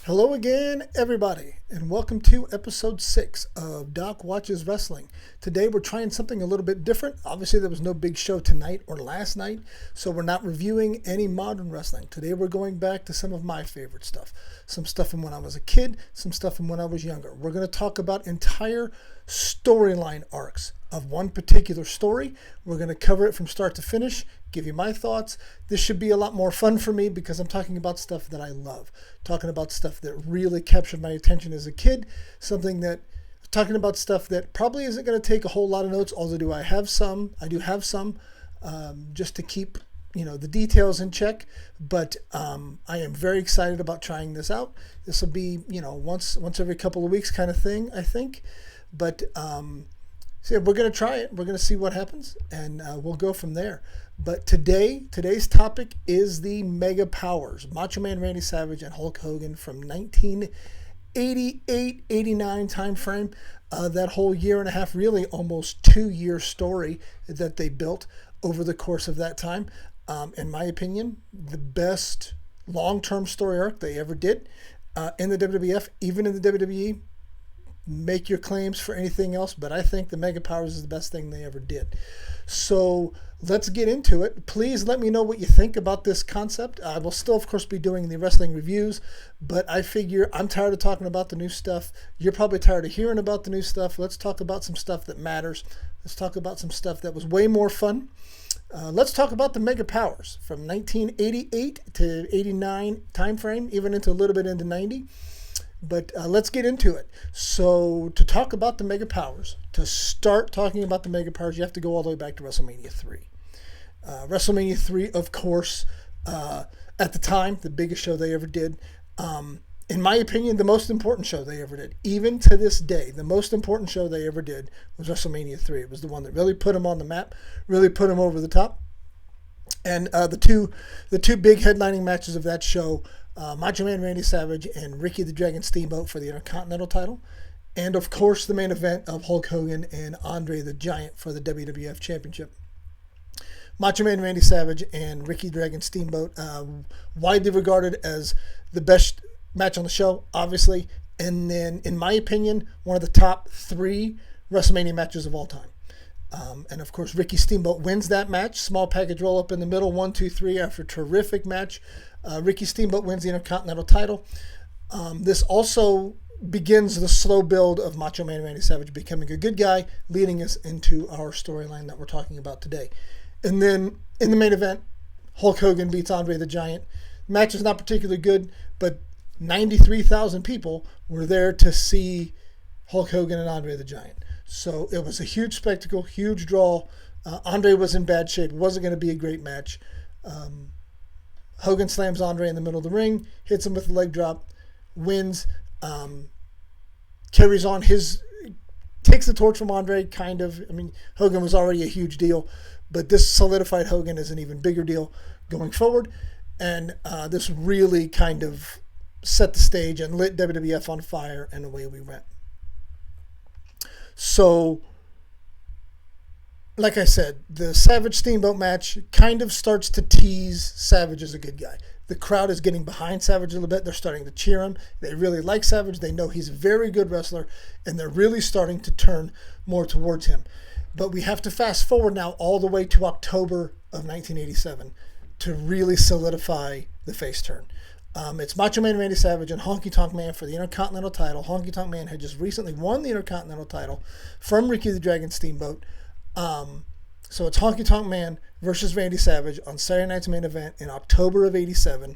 Hello again, everybody, and welcome to episode 6 of Doc Watches Wrestling. Today we're trying something a little bit different. Obviously, there was no big show tonight or last night, so we're not reviewing any modern wrestling. Today we're going back to some of my favorite stuff. Some stuff from when I was a kid, some stuff from when I was younger. We're going to talk about entire storyline arcs of one particular story. We're going to cover it from start to finish, give you my thoughts. This should be a lot more fun for me because I'm talking about stuff that I love, talking about stuff that really captured my attention as a kid, talking about stuff that probably isn't going to take a whole lot of notes, although I do have some, just to keep the details in check. But I am very excited about trying this out. This will be once every couple of weeks kind of thing, I think. But so yeah, we're going to try it. We're going to see what happens, and we'll go from there. But today's topic is the Mega Powers, Macho Man Randy Savage and Hulk Hogan from 1988-89 time frame. That whole year and a half, really almost 2-year story that they built over the course of that time. In my opinion, the best long-term story arc they ever did in the WWF, even in the WWE. Make your claims for anything else, but I think the Mega Powers is the best thing they ever did. So let's get into it. Please let me know what you think about this concept. I will still, of course, be doing the wrestling reviews, but I figure I'm tired of talking about the new stuff. You're probably tired of hearing about the new stuff. Let's talk about some stuff that matters. Let's talk about some stuff that was way more fun. Let's talk about the Mega Powers from 1988 to 89 time frame, even into a little bit into 90. But let's get into it. So to talk about the Mega Powers, to start talking about the Mega Powers, you have to go all the way back to WrestleMania 3. WrestleMania 3, of course, at the time, the biggest show they ever did. In my opinion, the most important show they ever did. Even to this day, the most important show they ever did was WrestleMania 3. It was the one that really put them on the map, really put them over the top. And the two big headlining matches of that show, Macho Man Randy Savage and Ricky the Dragon Steamboat for the Intercontinental title. And, of course, the main event of Hulk Hogan and Andre the Giant for the WWF Championship. Macho Man Randy Savage and Ricky the Dragon Steamboat, widely regarded as the best match on the show, obviously. And then, in my opinion, one of the top 3 WrestleMania matches of all time. And of course, Ricky Steamboat wins that match. Small package roll up in the middle, 1, 2, 3 after a terrific match. Ricky Steamboat wins the Intercontinental title. This also begins the slow build of Macho Man Randy Savage becoming a good guy, leading us into our storyline that we're talking about today. And then in the main event, Hulk Hogan beats Andre the Giant. The match is not particularly good, but 93,000 people were there to see Hulk Hogan and Andre the Giant. So it was a huge spectacle, huge draw. Andre was in bad shape. It wasn't going to be a great match. Hogan slams Andre in the middle of the ring, hits him with a leg drop, wins, carries on takes the torch from Andre, kind of. I mean, Hogan was already a huge deal, but this solidified Hogan as an even bigger deal going forward. And this really kind of set the stage and lit WWF on fire, and away we went. So, like I said, the Savage Steamboat match kind of starts to tease Savage as a good guy. The crowd is getting behind Savage a little bit. They're starting to cheer him. They really like Savage. They know he's a very good wrestler, and they're really starting to turn more towards him. But we have to fast forward now all the way to October of 1987 to really solidify the face turn. It's Macho Man Randy Savage and Honky Tonk Man for the Intercontinental title. Honky Tonk Man had just recently won the Intercontinental title from Ricky the Dragon Steamboat. So it's Honky Tonk Man versus Randy Savage on Saturday night's main event in October of 87.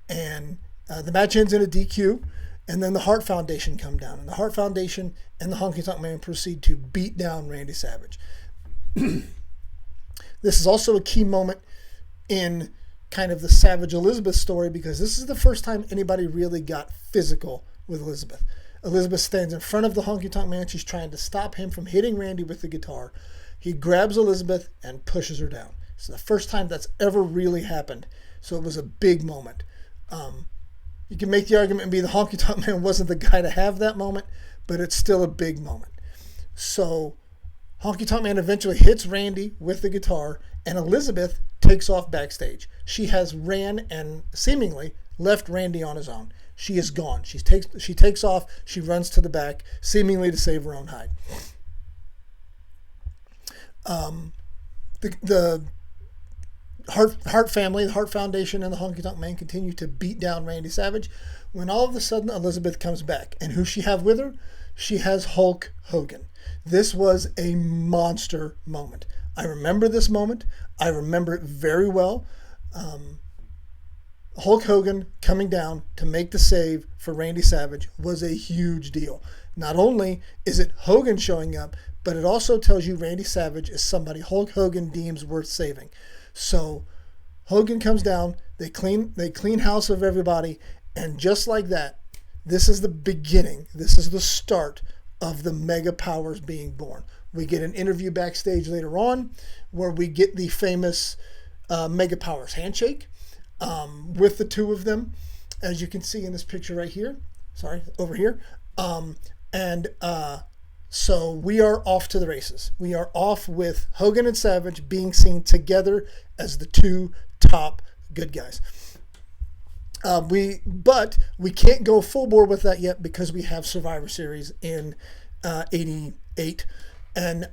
And the match ends in a DQ. And then the Hart Foundation come down. And the Hart Foundation and the Honky Tonk Man proceed to beat down Randy Savage. This is also a key moment in kind of the Savage Elizabeth story, because this is the first time anybody really got physical with Elizabeth. Elizabeth stands in front of the Honky Tonk Man. She's trying to stop him from hitting Randy with the guitar. He grabs Elizabeth and pushes her down. It's the first time that's ever really happened. So it was a big moment. You can make the argument and be the Honky Tonk Man wasn't the guy to have that moment, but it's still a big moment. So Honky Tonk Man eventually hits Randy with the guitar, and Elizabeth takes off backstage. She has ran and seemingly left Randy on his own. she is gone. She takes off. She runs to the back, seemingly to save her own hide. The Hart family, the Hart Foundation, and the Honky Tonk Man continue to beat down Randy Savage when all of a sudden Elizabeth comes back. And who she have with her? She has Hulk Hogan. This was a monster moment. I remember this moment. I remember it very well. Hulk Hogan coming down to make the save for Randy Savage was a huge deal. Not only is it Hogan showing up, but it also tells you Randy Savage is somebody Hulk Hogan deems worth saving. So Hogan comes down, they clean house of everybody, and just like that, this is the beginning. This is the start of the Mega Powers being born. We get an interview backstage later on where we get the famous Mega Powers handshake with the two of them, as you can see in this picture right here. Sorry, over here. So we are off to the races. We are off with Hogan and Savage being seen together as the two top good guys. But we can't go full bore with that yet because we have Survivor Series in 88. And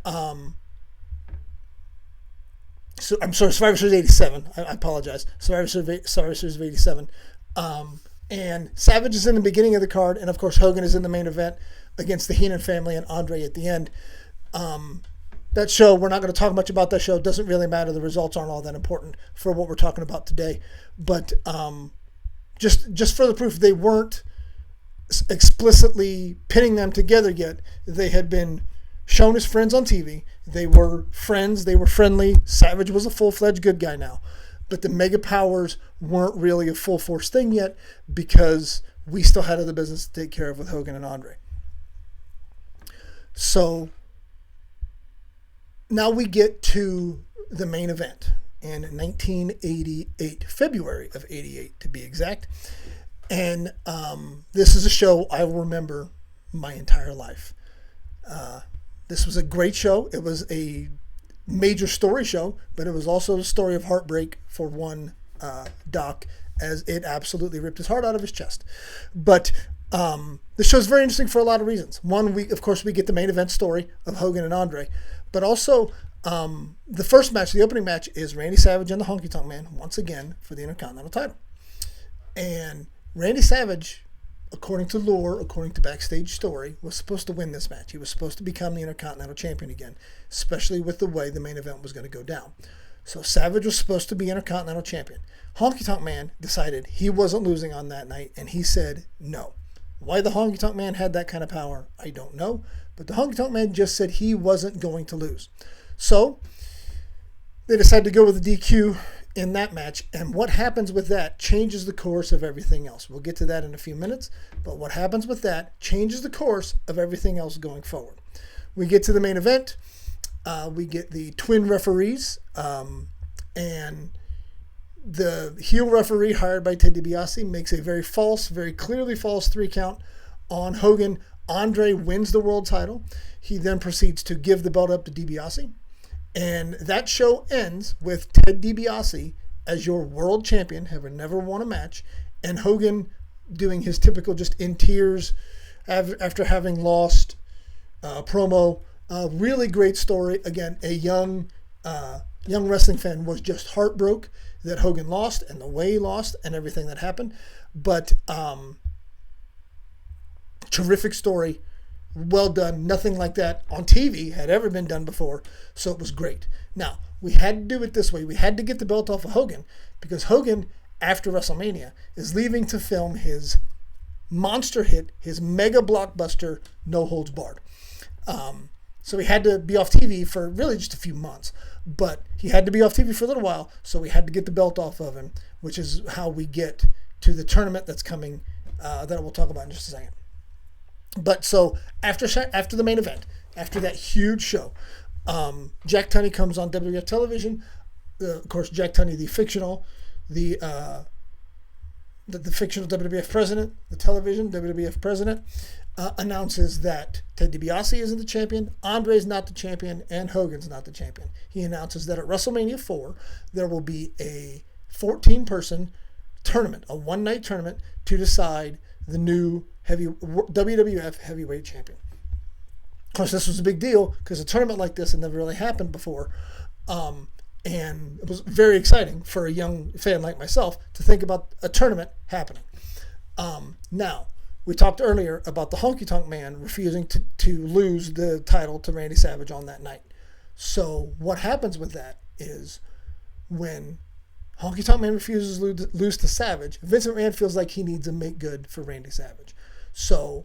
so I'm sorry, Survivor Series 87. I apologize. Survivor Series of 87. And Savage is in the beginning of the card, and of course Hogan is in the main event against the Heenan family and Andre at the end. That show, we're not going to talk much about that show. It doesn't really matter. The results aren't all that important for what we're talking about today. But just for the proof, they weren't explicitly pinning them together yet. They had been shown as friends on TV. They were friends. They were friendly. Savage was a full-fledged good guy now. But the Mega Powers weren't really a full-force thing yet because we still had other business to take care of with Hogan and Andre. So now we get to the main event in 1988, February of 88 to be exact. And this is a show I will remember my entire life. This was a great show. It was a major story show, but it was also the story of heartbreak for one Doc, as it absolutely ripped his heart out of his chest. But the show's very interesting for a lot of reasons. One, we get the main event story of Hogan and Andre, but also the first match, the opening match, is Randy Savage and the Honky Tonk Man once again for the Intercontinental title. And Randy Savage, according to lore, according to backstage story, was supposed to win this match. He was supposed to become the Intercontinental Champion again, especially with the way the main event was going to go down. So Savage was supposed to be Intercontinental Champion. Honky Tonk Man decided he wasn't losing on that night, and he said no. Why the Honky Tonk Man had that kind of power, I don't know. But the Honky Tonk Man just said he wasn't going to lose. So they decided to go with the DQ in that match. And what happens with that changes the course of everything else. We'll get to that in a few minutes. But what happens with that changes the course of everything else going forward. We get to the main event. We get the twin referees. And the heel referee hired by Ted DiBiase makes a very clearly false 3 count on Hogan. Andre wins the world title. He then proceeds to give the belt up to DiBiase. And that show ends with Ted DiBiase as your world champion, having never won a match, and Hogan doing his typical just in tears after having lost promo. Really great story. Again, a young wrestling fan was just heartbroken that Hogan lost and the way he lost and everything that happened. But terrific story. Well done. Nothing like that on TV had ever been done before, so it was great. Now, we had to do it this way. We had to get the belt off of Hogan because Hogan, after WrestleMania, is leaving to film his monster hit, his mega blockbuster, No Holds Barred. So he had to be off TV for really just a few months, but he had to be off TV for a little while, so we had to get the belt off of him, which is how we get to the tournament that's coming that we'll talk about in just a second. But so after the main event, after that huge show, Jack Tunney comes on WWF television. Of course, Jack Tunney, the fictional WWF president, the television WWF president, announces that Ted DiBiase isn't the champion, Andre's not the champion, and Hogan's not the champion. He announces that at WrestleMania 4, there will be a 14-person tournament, a one-night tournament to decide the new WWF heavyweight champion. Of course, this was a big deal because a tournament like this had never really happened before. And it was very exciting for a young fan like myself to think about a tournament happening. Now, we talked earlier about the Honky Tonk Man refusing to lose the title to Randy Savage on that night. So what happens with that is when Honky Tonk Man refuses to lose to Savage, Vince McMahon feels like he needs to make good for Randy Savage. So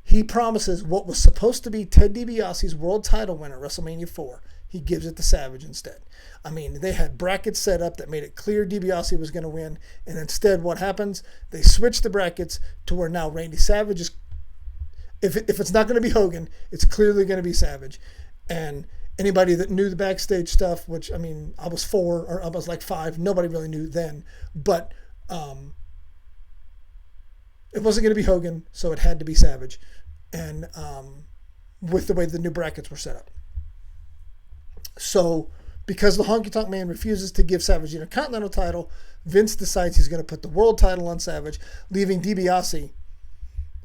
he promises what was supposed to be Ted DiBiase's world title win at WrestleMania 4. He gives it to Savage instead. I mean, they had brackets set up that made it clear DiBiase was going to win. And instead, what happens? They switch the brackets to where now Randy Savage is, if it's not going to be Hogan, it's clearly going to be Savage. And anybody that knew the backstage stuff, which, I mean, I was 4 or I was like 5, nobody really knew then. But it wasn't going to be Hogan, so it had to be Savage. And with the way the new brackets were set up. So, because the Honky Tonk Man refuses to give Savage the Intercontinental title, Vince decides he's going to put the world title on Savage, leaving DiBiase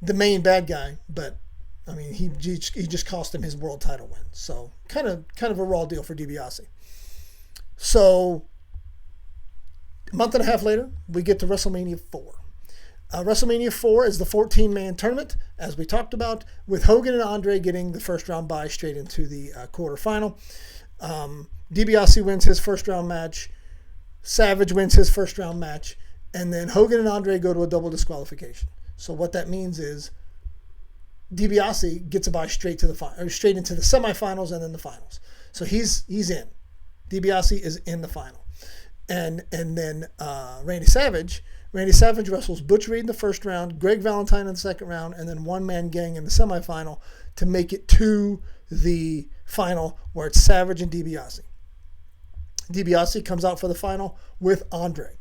the main bad guy. But, I mean, he just cost him his world title win. So, kind of a raw deal for DiBiase. So, a month and a half later, we get to WrestleMania 4. WrestleMania 4 is the 14-man tournament, as we talked about, with Hogan and Andre getting the first round bye straight into the quarterfinal. DiBiase wins his first round match. Savage wins his first round match. And then Hogan and Andre go to a double disqualification. So what that means is DiBiase gets a bye straight into the semifinals and then the finals. So he's in. DiBiase is in the final. And then Randy Savage wrestles Butch Reed in the first round, Greg Valentine in the second round, and then One Man Gang in the semifinal to make it to the final where it's Savage and DiBiase. DiBiase comes out for the final with Andre.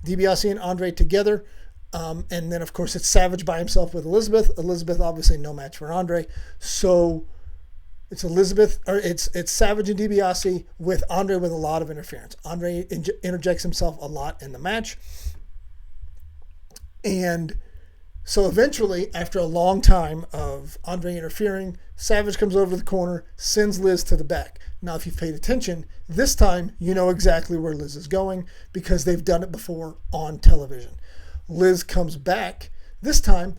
DiBiase and Andre together. And then, of course, it's Savage by himself with Elizabeth. Elizabeth, obviously, no match for Andre. So it's it's Savage and DiBiase with Andre with a lot of interference. Andre interjects himself a lot in the match. And so eventually, after a long time of Andre interfering, Savage comes over to the corner, sends Liz to the back. Now, if you've paid attention, this time you know exactly where Liz is going because they've done it before on television. Liz comes back. This time,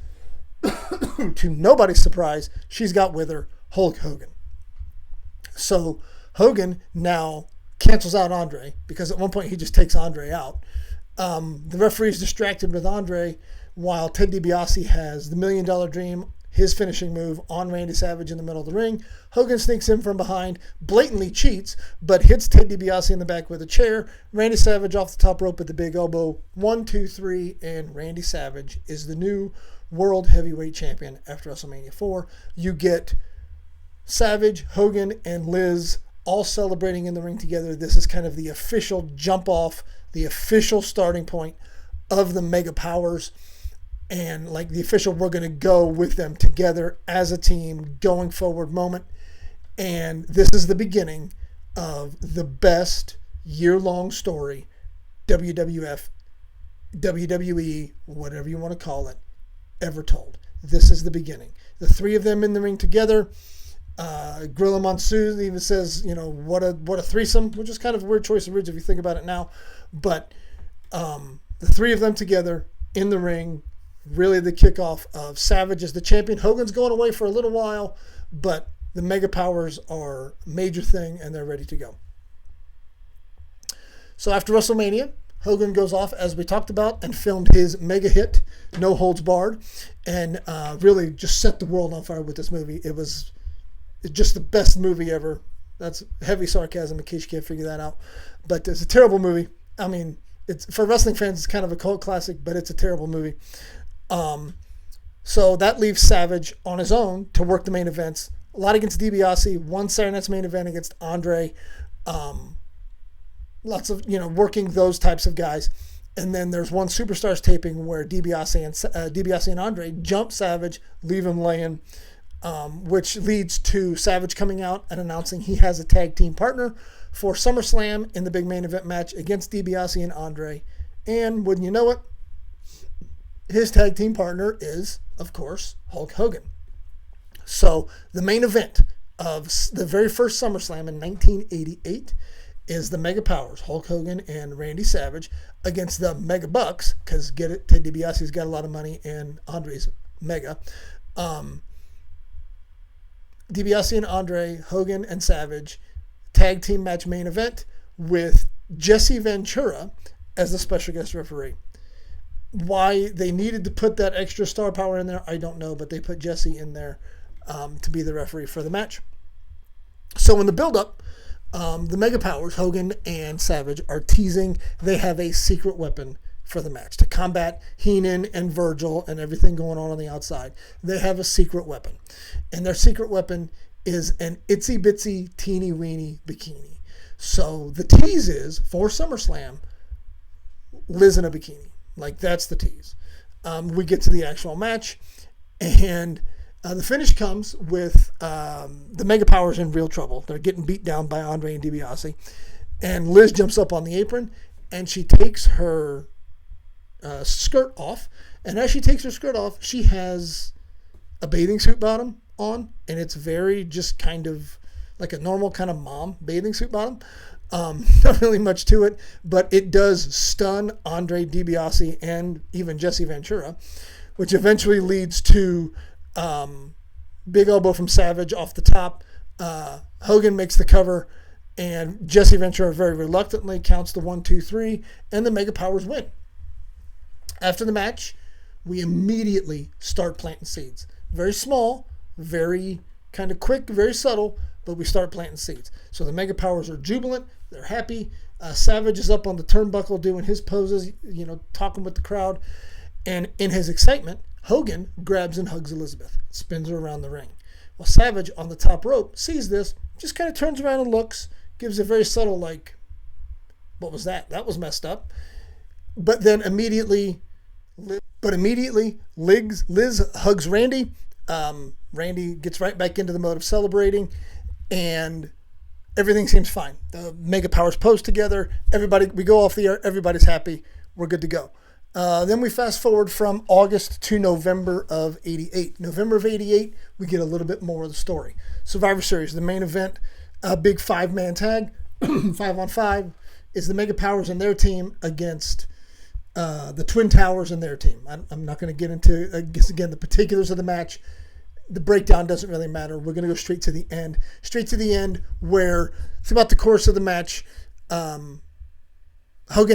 to nobody's surprise, she's got with her Hulk Hogan. So Hogan now cancels out Andre because at one point he just takes Andre out. The referee's distracted with Andre while Ted DiBiase has the $1 Million Dream, his finishing move, on Randy Savage in the middle of the ring. Hogan sneaks in from behind, blatantly cheats, but hits Ted DiBiase in the back with a chair. Randy Savage off the top rope with the big elbow. 1, 2, 3, and Randy Savage is the new World Heavyweight Champion after WrestleMania 4. You get Savage, Hogan, and Liz all celebrating in the ring together. This is kind of the official jump off, the official starting point of the Mega Powers. And like the official, we're going to go with them together as a team going forward moment. And this is the beginning of the best year-long story WWF, WWE, whatever you want to call it, ever told. This is the beginning. The three of them in the ring together. Gorilla Monsoon even says, what a threesome, which is kind of a weird choice of words if you think about it now. But the three of them together in the ring, really the kickoff of Savage as the champion. Hogan's going away for a little while, but the Mega Powers are a major thing, and they're ready to go. So after WrestleMania, Hogan goes off, as we talked about, and filmed his mega hit, No Holds Barred, and really just set the world on fire with this movie. It's just the best movie ever. That's heavy sarcasm in case you can't figure that out. But it's a terrible movie. I mean, it's for wrestling fans, it's kind of a cult classic, but it's a terrible movie. So that leaves Savage on his own to work the main events. A lot against DiBiase, one Saturday Night's main event against Andre. Lots of, working those types of guys. And then there's one Superstars taping where DiBiase and Andre jump Savage, leave him laying, which leads to Savage coming out and announcing he has a tag team partner for SummerSlam in the big main event match against DiBiase and Andre. And wouldn't you know it, his tag team partner is, of course, Hulk Hogan. So the main event of the very first SummerSlam in 1988 is the Mega Powers, Hulk Hogan and Randy Savage, against the Mega Bucks, because get it, Ted DiBiase's got a lot of money and Andre's Mega. DiBiase and Andre, Hogan and Savage, tag team match main event with Jesse Ventura as the special guest referee. Why they needed to put that extra star power in there, I don't know, but they put Jesse in there to be the referee for the match. So in the build-up, the Mega Powers, Hogan and Savage, are teasing they have a secret weapon for the match to combat Heenan and Virgil and everything going on the outside. They have a secret weapon, and their secret weapon is an itsy bitsy teeny weeny bikini. So the tease is for SummerSlam, Liz in a bikini. Like, that's the tease. We get to the actual match, and the finish comes with the Mega Powers in real trouble. They're getting beat down by Andre and DiBiase, and Liz jumps up on the apron, and she takes her skirt off, and as she takes her skirt off, she has a bathing suit bottom on, and it's very just kind of like a normal kind of mom bathing suit bottom. Not really much to it, but it does stun Andre DiBiase and even Jesse Ventura, which eventually leads to big elbow from Savage off the top. Hogan makes the cover, and Jesse Ventura very reluctantly counts the 1, 2, 3, and the Mega Powers win. After the match, we immediately start planting seeds. Very small, very kind of quick, very subtle, but we start planting seeds. So the Mega Powers are jubilant. They're happy. Savage is up on the turnbuckle doing his poses, talking with the crowd. And in his excitement, Hogan grabs and hugs Elizabeth, spins her around the ring. Well, Savage on the top rope sees this, just kind of turns around and looks, gives a very subtle, like, what was that? That was messed up. But then immediately, Liz hugs Randy. Randy gets right back into the mode of celebrating, and everything seems fine. The Mega Powers pose together. We go off the air. Everybody's happy. We're good to go. Then we fast forward from August to November of 88. November of 88, we get a little bit more of the story. Survivor Series, the main event, a big 5-man tag, 5-on-5, is the Mega Powers and their team against the Twin Towers and their team. I'm not going to get into, I guess, again, the particulars of the match. The breakdown doesn't really matter. We're going to go straight to the end, where throughout the course of the match, Hogan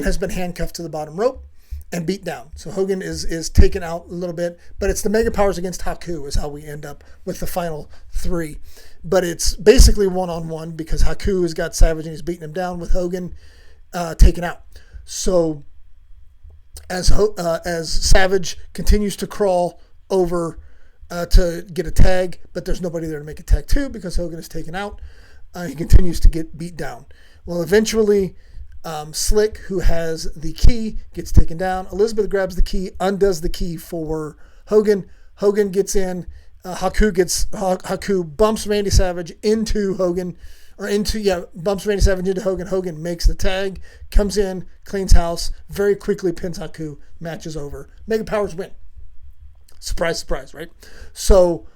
has been handcuffed to the bottom rope and beat down. So Hogan is taken out a little bit, but it's the Mega Powers against Haku is how we end up with the final 3. But it's basically one-on-one because Haku has got Savage and he's beating him down with Hogan taken out. So as Savage continues to crawl over to get a tag, but there's nobody there to make a tag too because Hogan is taken out, he continues to get beat down. Well, eventually, Slick, who has the key, gets taken down. Elizabeth grabs the key, undoes the key for Hogan. Hogan gets in. Haku bumps Randy Savage into Hogan, bumps Randy Savage into Hogan. Hogan makes the tag, comes in, cleans house, very quickly pins Haku. Match is over. Mega Powers win. Surprise, surprise, right? So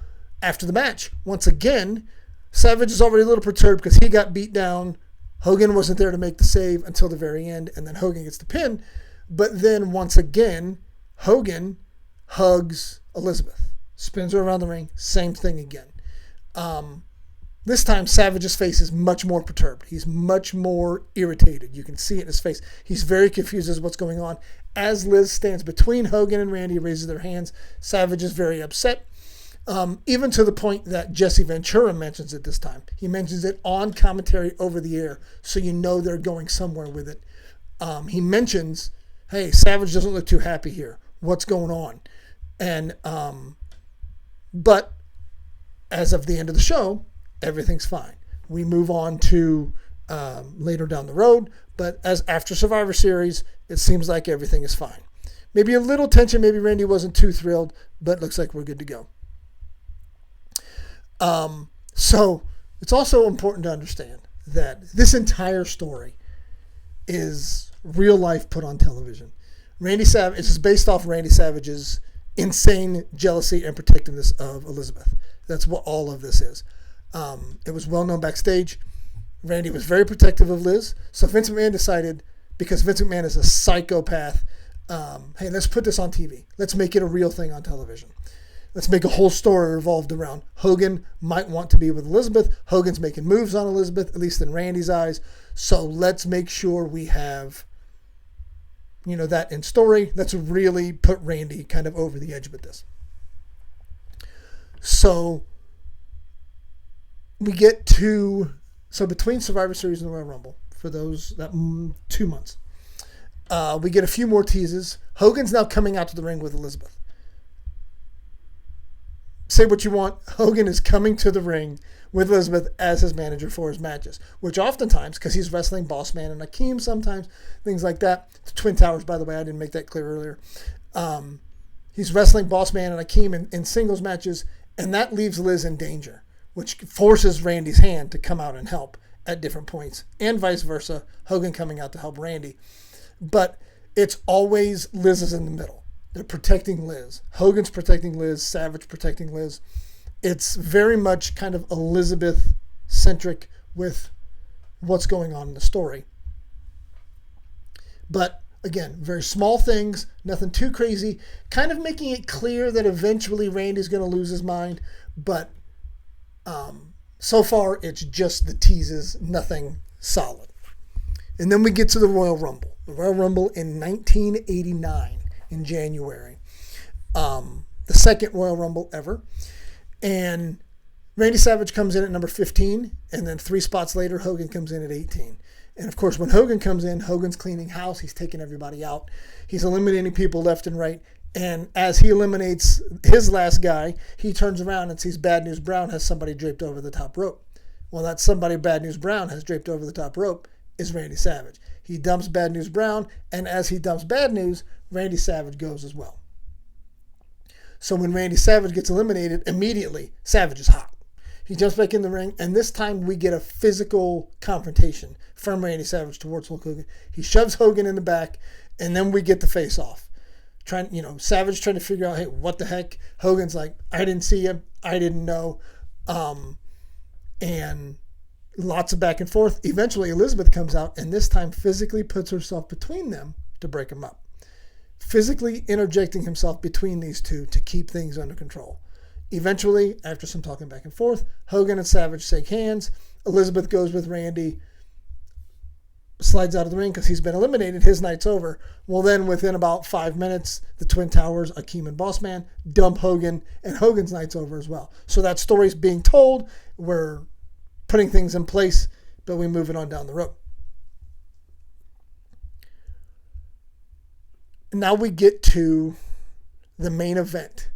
after the match, once again, Savage is already a little perturbed because he got beat down. Hogan wasn't there to make the save until the very end, and then Hogan gets the pin. But then once again, Hogan hugs Elizabeth, spins her around the ring, same thing again. This time, Savage's face is much more perturbed. He's much more irritated. You can see it in his face. He's very confused as to what's going on. As Liz stands between Hogan and Randy, raises their hands, Savage is very upset. Even to the point that Jesse Ventura mentions it this time. He mentions it on commentary over the air, so you know they're going somewhere with it. He mentions, hey, Savage doesn't look too happy here. What's going on? And but as of the end of the show, everything's fine. We move on to later down the road, but as after Survivor Series, it seems like everything is fine. Maybe a little tension, maybe Randy wasn't too thrilled, but it looks like we're good to go. So it's also important to understand that this entire story is real life put on television. Randy Savage, it's based off Randy Savage's insane jealousy and protectiveness of Elizabeth. That's what all of this is. It was well known backstage. Randy was very protective of Liz. So Vince McMahon decided, because Vince McMahon is a psychopath, hey, let's put this on TV. Let's make it a real thing on television. Let's make a whole story revolved around Hogan might want to be with Elizabeth. Hogan's making moves on Elizabeth, at least in Randy's eyes. So let's make sure we have, that in story. Let's really put Randy kind of over the edge with this. So we get to, between Survivor Series and the Royal Rumble, for that 2 months, we get a few more teases. Hogan's now coming out to the ring with Elizabeth. Say what you want, Hogan is coming to the ring with Elizabeth as his manager for his matches, which oftentimes, because he's wrestling Boss Man and Akeem sometimes, things like that. The Twin Towers, by the way, I didn't make that clear earlier. He's wrestling Boss Man and Akeem in singles matches, and that leaves Liz in danger, which forces Randy's hand to come out and help at different points, and vice versa, Hogan coming out to help Randy. But it's always Liz is in the middle. They're protecting Liz. Hogan's protecting Liz. Savage protecting Liz. It's very much kind of Elizabeth-centric with what's going on in the story. But again, very small things, nothing too crazy, kind of making it clear that eventually Randy's going to lose his mind. But so far, it's just the teases, nothing solid. And then we get to the Royal Rumble. The Royal Rumble in 1989. In January. The second Royal Rumble ever. And Randy Savage comes in at number 15, and then 3 spots later, Hogan comes in at 18. And of course, when Hogan comes in, Hogan's cleaning house. He's taking everybody out. He's eliminating people left and right. And as he eliminates his last guy, he turns around and sees Bad News Brown has somebody draped over the top rope. Well, that somebody Bad News Brown has draped over the top rope is Randy Savage. He dumps Bad News Brown, and as he dumps Bad News, Randy Savage goes as well. So when Randy Savage gets eliminated, immediately Savage is hot. He jumps back in the ring, and this time we get a physical confrontation from Randy Savage towards Hulk Hogan. He shoves Hogan in the back, and then we get the face-off. Savage trying to figure out, hey, what the heck? Hogan's like, I didn't see him. I didn't know. And lots of back and forth. Eventually, Elizabeth comes out, and this time physically puts herself between them to break them up. Physically interjecting himself between these two to keep things under control. Eventually, after some talking back and forth, Hogan and Savage shake hands. Elizabeth goes with Randy, slides out of the ring because he's been eliminated. His night's over. Well, then within about 5 minutes, the Twin Towers, Akeem and Boss Man, dump Hogan, and Hogan's night's over as well. So that story's being told. We're putting things in place, but we move it on down the road. Now we get to the main event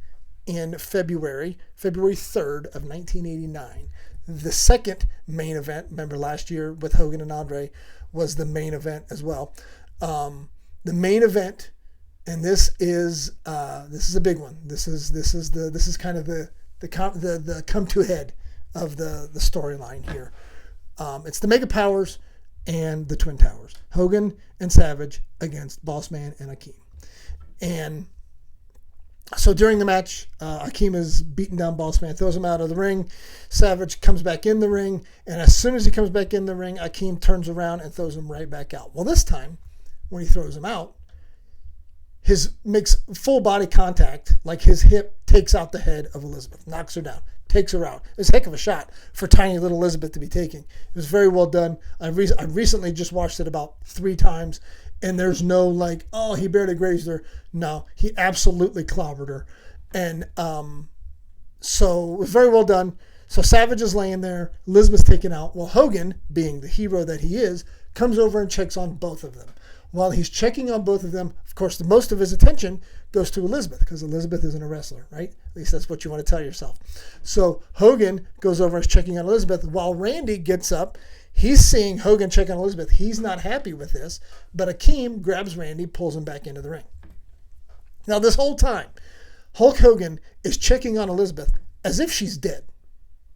in February 3rd of 1989. The second main event, remember last year with Hogan and Andre, was the main event as well. The main event, and this is a big one. This is kind of the come to head of the storyline here. It's the Mega Powers and the Twin Towers. Hogan and Savage against Boss Man and Akeem. And so during the match, Akeem is beating down Boss Man, throws him out of the ring. Savage comes back in the ring, and as soon as he comes back in the ring, Akeem turns around and throws him right back out. Well, this time, when he throws him out, makes full body contact, like his hip takes out the head of Elizabeth, knocks her down, takes her out. It's a heck of a shot for tiny little Elizabeth to be taking. It was very well done. I recently just watched it about 3 times, and there's no like, oh, he barely grazed her. No, he absolutely clobbered her. And so it was very well done. So Savage is laying there. Elizabeth's taken out. Well, Hogan, being the hero that he is, comes over and checks on both of them. While he's checking on both of them, of course, the most of his attention goes to Elizabeth because Elizabeth isn't a wrestler, right? At least that's what you want to tell yourself. So Hogan goes over and is checking on Elizabeth while Randy gets up. He's seeing Hogan check on Elizabeth. He's not happy with this, but Akeem grabs Randy, pulls him back into the ring. Now, this whole time, Hulk Hogan is checking on Elizabeth as if she's dead.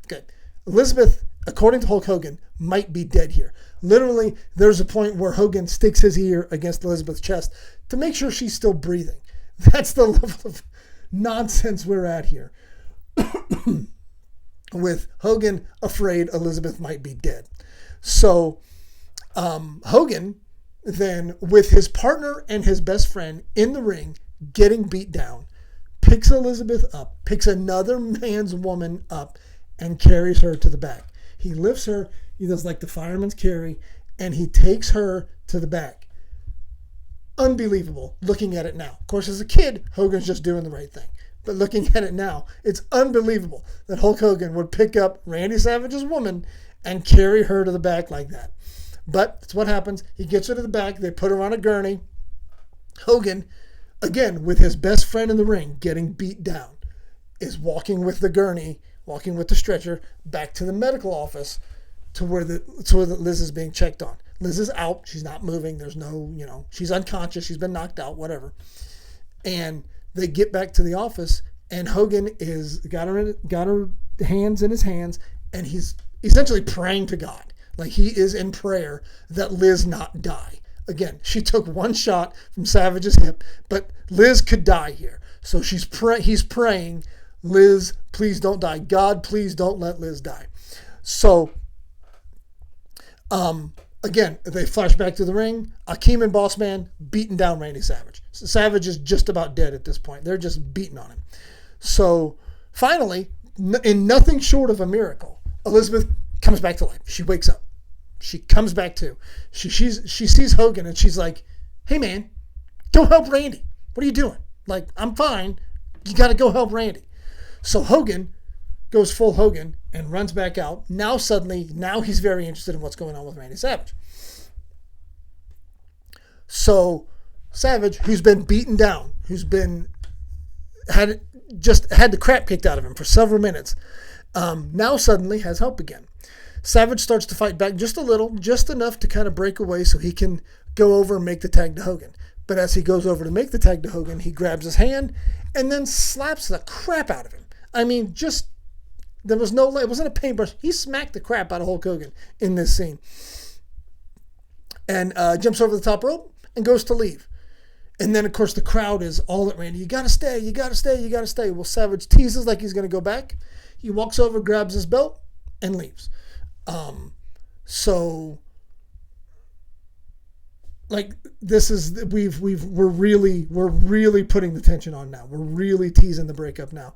Okay. Elizabeth, according to Hulk Hogan, might be dead here. Literally, there's a point where Hogan sticks his ear against Elizabeth's chest to make sure she's still breathing. That's the level of nonsense we're at here. With Hogan afraid Elizabeth might be dead. So Hogan then, with his partner and his best friend in the ring getting beat down, picks Elizabeth up, picks another man's woman up, and carries her to the back. He lifts her, he does like the fireman's carry, and he takes her to the back. Unbelievable looking at it now. Of course, as a kid, Hogan's just doing the right thing. But looking at it now, it's unbelievable that Hulk Hogan would pick up Randy Savage's woman and carry her to the back like that. But that's what happens. He gets her to the back. They put her on a gurney. Hogan, again, with his best friend in the ring, getting beat down, is walking with the gurney, walking with the stretcher, back to the medical office to where Liz is being checked on. Liz is out. She's not moving. There's no, she's unconscious. She's been knocked out, whatever. And they get back to the office, and Hogan is got her hands in his hands, and he's essentially praying to God. Like he is in prayer that Liz not die. Again, she took one shot from Savage's hip, but Liz could die here. So he's praying, Liz, please don't die. God, please don't let Liz die. So, again, they flash back to the ring. Akeem and Bossman beating down Randy Savage. Savage is just about dead at this point. They're just beating on him. So finally, in nothing short of a miracle, Elizabeth comes back to life. She wakes up. She comes back to. She sees Hogan and she's like, hey man, go help Randy. What are you doing? Like, I'm fine. You got to go help Randy. So Hogan goes full Hogan and runs back out. Now he's very interested in what's going on with Randy Savage. So Savage, who's been beaten down, had the crap kicked out of him for several minutes, now suddenly has help again. Savage starts to fight back just a little, just enough to kind of break away so he can go over and make the tag to Hogan. But as he goes over to make the tag to Hogan, he grabs his hand and then slaps the crap out of him. I mean, it wasn't a paintbrush. He smacked the crap out of Hulk Hogan in this scene. And jumps over the top rope and goes to leave. And then, of course, the crowd is all at Randy. You got to stay, you got to stay, you got to stay. Well, Savage teases like he's going to go back. He walks over, grabs his belt, and leaves. So like this is we're really putting the tension on now. We're really teasing the breakup now.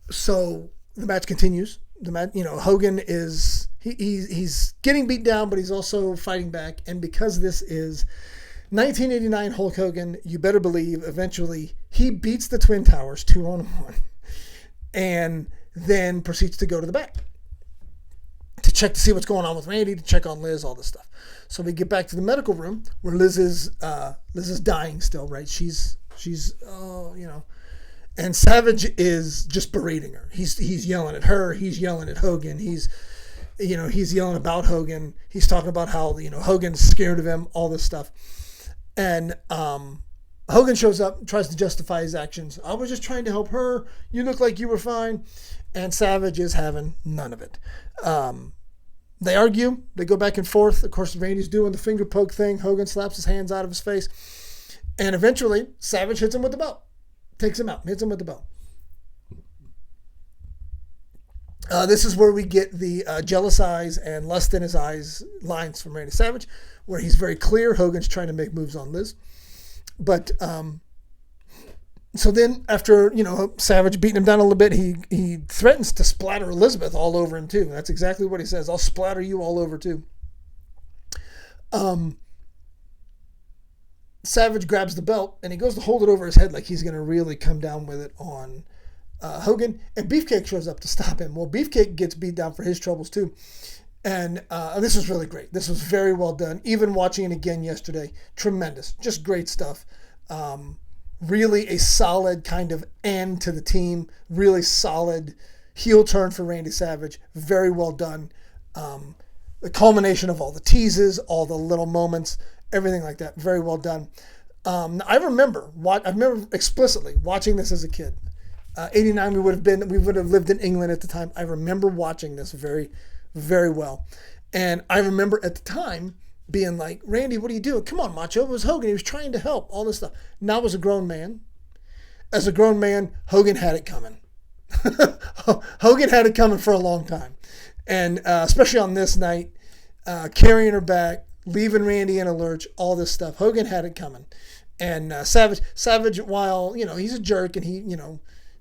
So the match continues. Hogan is he's getting beat down, but he's also fighting back. And because this is 1989 Hulk Hogan, you better believe eventually he beats the Twin Towers 2-on-1. And then proceeds to go to the back to check to see what's going on with Randy, to check on Liz, all this stuff. So we get back to the medical room where Liz is dying still, right? She's and Savage is just berating her. He's yelling at her. He's yelling at Hogan. He's yelling about Hogan. He's talking about how Hogan's scared of him, all this stuff, and Hogan shows up, tries to justify his actions. I was just trying to help her. You look like you were fine. And Savage is having none of it. They argue. They go back and forth. Of course, Randy's doing the finger poke thing. Hogan slaps his hands out of his face. And eventually, Savage hits him with the belt. Takes him out. Hits him with the belt. This is where we get the jealous eyes and lust in his eyes lines from Randy Savage, where he's very clear Hogan's trying to make moves on Liz. But so then after Savage beating him down a little bit, he threatens to splatter Elizabeth all over him too. That's exactly what he says. I'll splatter you all over too. Savage grabs the belt and he goes to hold it over his head like he's going to really come down with it on Hogan. And Beefcake shows up to stop him. Well, Beefcake gets beat down for his troubles too. And this was really great. This was very well done. Even watching it again yesterday, tremendous. Just great stuff. Really a solid kind of end to the team. Really solid heel turn for Randy Savage. Very well done. The culmination of all the teases, all the little moments, everything like that. Very well done. I remember explicitly watching this as a kid. '89, we would have lived in England at the time. I remember watching this very, very well. And I remember at the time being like, Randy, what are you doing? Come on, Macho. It was Hogan. He was trying to help, all this stuff. Now as a grown man, Hogan had it coming. Hogan had it coming for a long time. And especially on this night, carrying her back, leaving Randy in a lurch, all this stuff. Hogan had it coming. And Savage, while, he's a jerk and he,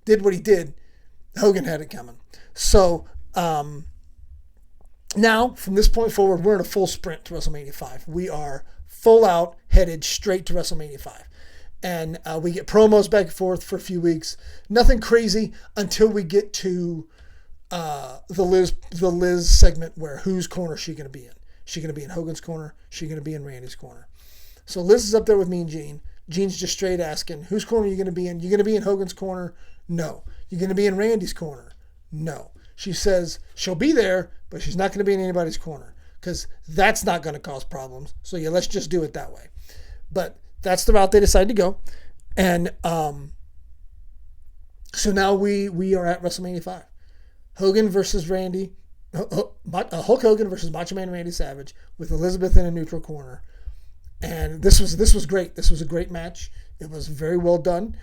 did what he did, Hogan had it coming. So now, from this point forward, we're in a full sprint to WrestleMania 5. We are full out, headed straight to WrestleMania 5. And we get promos back and forth for a few weeks. Nothing crazy until we get to the Liz segment where whose corner is she going to be in? Is she going to be in Hogan's corner? Is she going to be in Randy's corner? So Liz is up there with me and Gene. Gene's just straight asking, whose corner are you going to be in? You going to be in Hogan's corner? No. You going to be in Randy's corner? No. She says she'll be there, but she's not going to be in anybody's corner because that's not going to cause problems. So yeah, let's just do it that way. But that's the route they decided to go. And so now we are at WrestleMania 5. Hogan versus Randy. Hulk Hogan versus Macho Man Randy Savage with Elizabeth in a neutral corner. And this was great. This was a great match. It was very well done.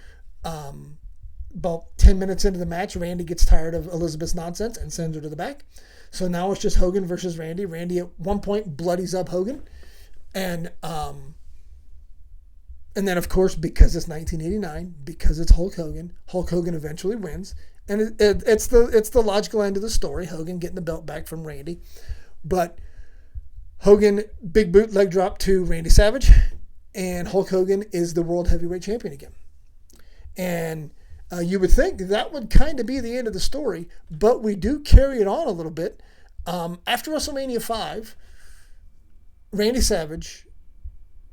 About 10 minutes into the match, Randy gets tired of Elizabeth's nonsense and sends her to the back. So now it's just Hogan versus Randy. Randy at one point bloodies up Hogan. And then, of course, because it's 1989, because it's Hulk Hogan eventually wins. And it's the logical end of the story, Hogan getting the belt back from Randy. But Hogan, big boot leg drop to Randy Savage, and Hulk Hogan is the World Heavyweight Champion again. And you would think that would kind of be the end of the story, but we do carry it on a little bit. After WrestleMania 5, Randy Savage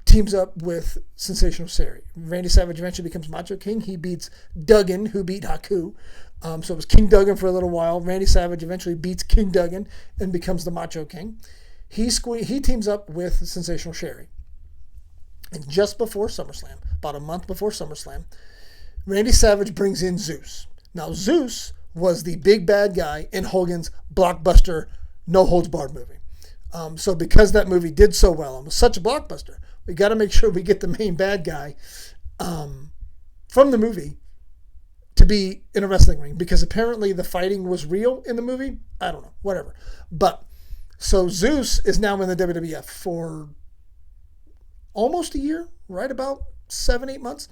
teams up with Sensational Sherri. Randy Savage eventually becomes Macho King. He beats Duggan, who beat Haku. So it was King Duggan for a little while. Randy Savage eventually beats King Duggan and becomes the Macho King. He teams up with Sensational Sherri. And just before SummerSlam, about a month before SummerSlam, Randy Savage brings in Zeus. Now, Zeus was the big bad guy in Hogan's blockbuster No Holds Barred movie. So because that movie did so well and was such a blockbuster, we got to make sure we get the main bad guy from the movie to be in a wrestling ring, because apparently the fighting was real in the movie. I don't know, whatever. But so Zeus is now in the WWF for almost a year, right about 7-8 months.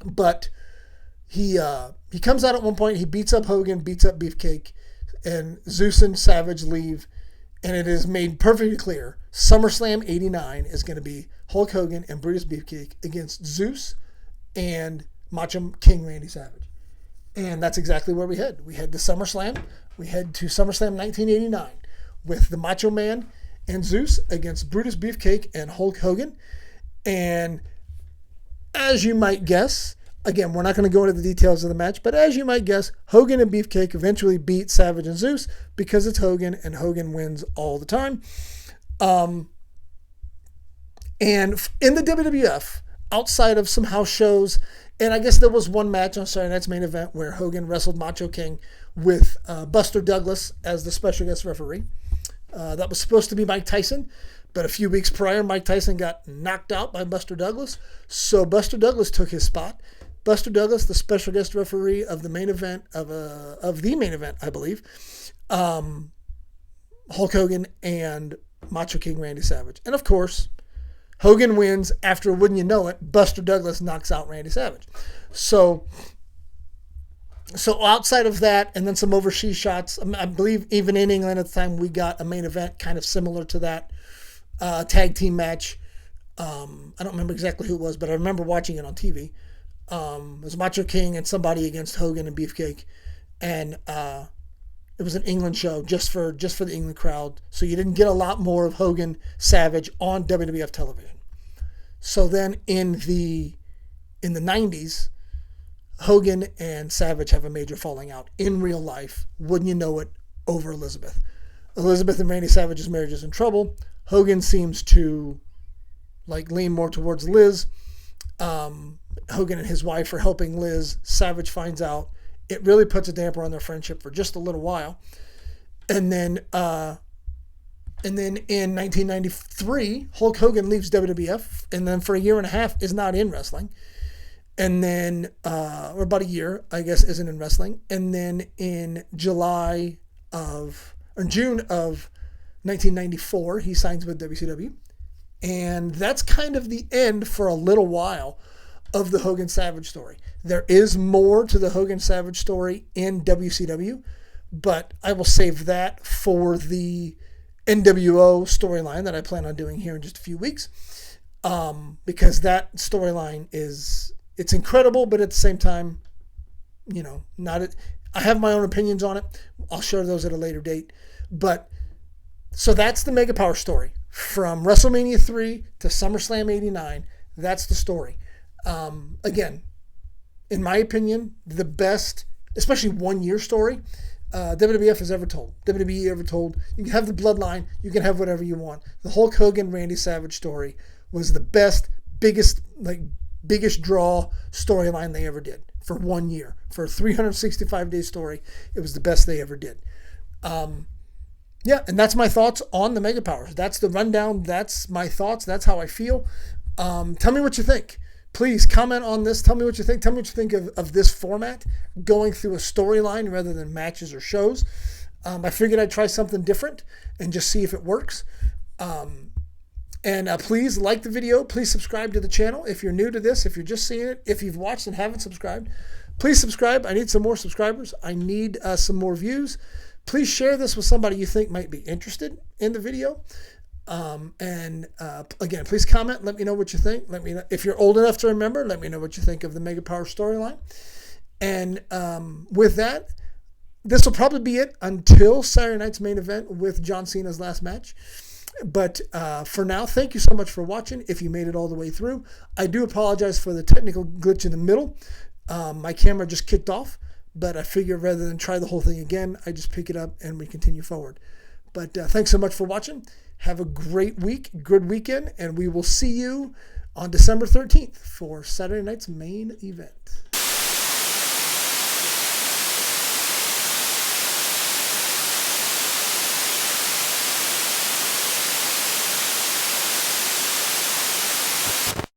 But he comes out at one point. He beats up Hogan, beats up Beefcake, and Zeus and Savage leave. And it is made perfectly clear SummerSlam 89 is going to be Hulk Hogan and Brutus Beefcake against Zeus and Macho King Randy Savage. And that's exactly where we head. We head to SummerSlam. We head to SummerSlam 1989 with the Macho Man and Zeus against Brutus Beefcake and Hulk Hogan. And as you might guess, again, we're not going to go into the details of the match, but as you might guess, Hogan and Beefcake eventually beat Savage and Zeus because it's Hogan, and Hogan wins all the time. And in the WWF, outside of some house shows, and I guess there was one match on Saturday Night's Main Event where Hogan wrestled Macho King with Buster Douglas as the special guest referee. That was supposed to be Mike Tyson, but a few weeks prior, Mike Tyson got knocked out by Buster Douglas, so Buster Douglas took his spot. Buster Douglas, the special guest referee of the main event of the main event, I believe, Hulk Hogan and Macho King Randy Savage. And of course, Hogan wins after, wouldn't you know it, Buster Douglas knocks out Randy Savage. So outside of that, and then some overseas shots, I believe even in England at the time, we got a main event kind of similar to that tag team match. I don't remember exactly who it was, but I remember watching it on TV. It was Macho King and somebody against Hogan and Beefcake. And it was an England show just for the England crowd. So you didn't get a lot more of Hogan Savage on WWF television. So then in the 90s, Hogan and Savage have a major falling out in real life, wouldn't you know it, over Elizabeth. Elizabeth and Randy Savage's marriage is in trouble. Hogan seems to lean more towards Liz, Hogan and his wife are helping Liz. Savage finds out. It really puts a damper on their friendship for just a little while. And then in 1993, Hulk Hogan leaves WWF, and then for a year and a half is not in wrestling. And then, or about a year, I guess, isn't in wrestling. And then in June of 1994, he signs with WCW. And that's kind of the end for a little while of the Hogan Savage story. There is more to the Hogan Savage story in WCW, but I will save that for the NWO storyline that I plan on doing here in just a few weeks, because that storyline it's incredible, but at the same time, I have my own opinions on it. I'll share those at a later date. But so that's the Mega Power story from WrestleMania 3 to SummerSlam 89. That's the story. Again, in my opinion, the best, especially 1 year story, WWF has ever told. WWE ever told. You can have the bloodline. You can have whatever you want. The Hulk Hogan, Randy Savage story was the best, biggest draw storyline they ever did for 1 year. For a 365-day story, it was the best they ever did. And that's my thoughts on the Mega Powers. That's the rundown. That's my thoughts. That's how I feel. Tell me what you think. Please comment on this. Tell me what you think. Tell me what you think of this format, going through a storyline rather than matches or shows. I figured I'd try something different and just see if it works. And please like the video. Please subscribe to the channel. If you're new to this, if you're just seeing it, if you've watched and haven't subscribed, please subscribe. I need some more subscribers. I need some more views. Please share this with somebody you think might be interested in the video. Again, please comment. Let me know what you think. Let me know if you're old enough to remember. Let me know what you think of the Mega Power storyline. And with that, this will probably be it until Saturday night's main event with John Cena's last match. But for now, thank you so much for watching. If you made it all the way through, I do apologize for the technical glitch in the middle. My camera just kicked off, but I figured rather than try the whole thing again, I just pick it up and we continue forward. But thanks so much for watching. Have a great week, good weekend, and we will see you on December 13th for Saturday night's main event.